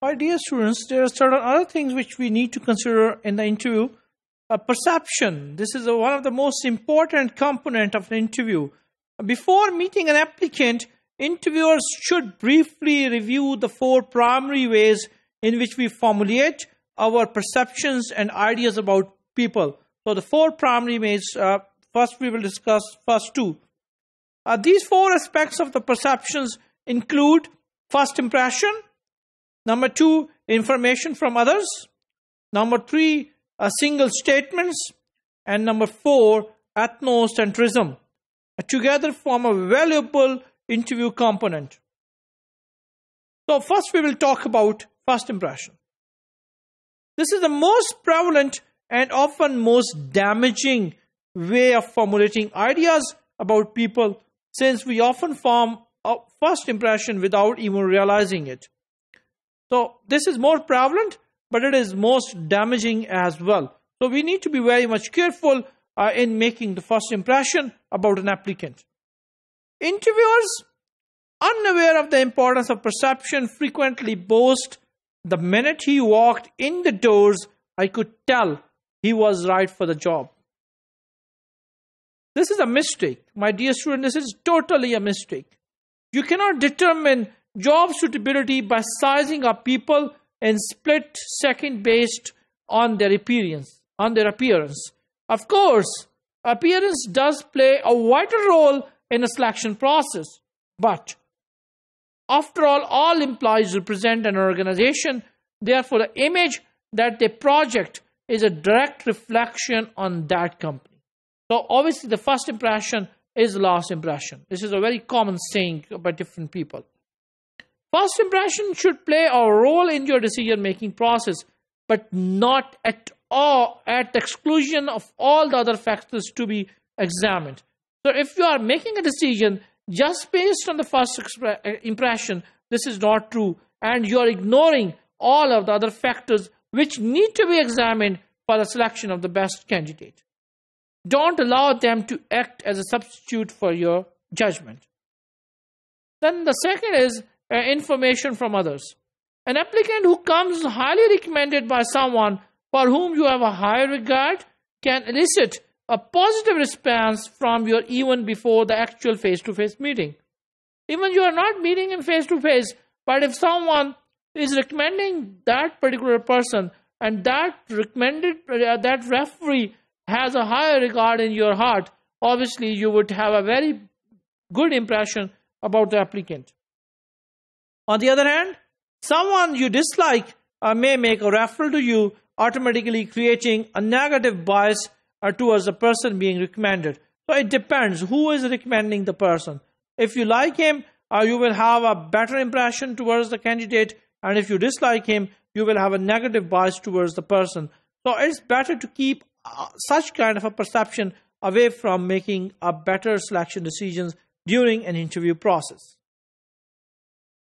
My dear students, there are certain other things which we need to consider in the interview. Perception. This is one of the most important component of the interview. Before meeting an applicant, interviewers should briefly review the four primary ways in which we formulate our perceptions and ideas about people. So the four primary ways, first we will discuss first two. These four aspects of the perceptions include first impression, number two, information from others, number three, single statements, and number four, ethnocentrism. Together form a valuable interview component. So first we will talk about first impression. This is the most prevalent and often most damaging way of formulating ideas about people, since we often form a first impression without even realizing it. So this is more prevalent, but it is most damaging as well. So we need to be very much careful in making the first impression about an applicant. Interviewers, unaware of the importance of perception, frequently boast, "The minute he walked in the doors, I could tell he was right for the job." This is a mistake. My dear student, this is totally a mistake. You cannot determine job suitability by sizing up people in split second based on their appearance. Of course, appearance does play a vital role in a selection process, but after all employees represent an organization. Therefore, the image that they project is a direct reflection on that company. So obviously the first impression is the last impression. This is a very common saying by different people. First impression should play a role in your decision-making process, but not at all at the exclusion of all the other factors to be examined. So if you are making a decision just based on the first impression, this is not true, and you are ignoring all of the other factors which need to be examined for the selection of the best candidate. Don't allow them to act as a substitute for your judgment. Then the second is information from others. An applicant who comes highly recommended by someone for whom you have a high regard can elicit a positive response from you even before the actual face-to-face meeting. Even you are not meeting in face-to-face, but if someone is recommending that particular person and that referee has a higher regard in your heart, obviously you would have a very good impression about the applicant. On the other hand, someone you dislike may make a referral to you, automatically creating a negative bias towards the person being recommended. So it depends who is recommending the person. If you like him, you will have a better impression towards the candidate, and if you dislike him, you will have a negative bias towards the person. So it's better to keep such kind of a perception away from making a better selection decisions during an interview process.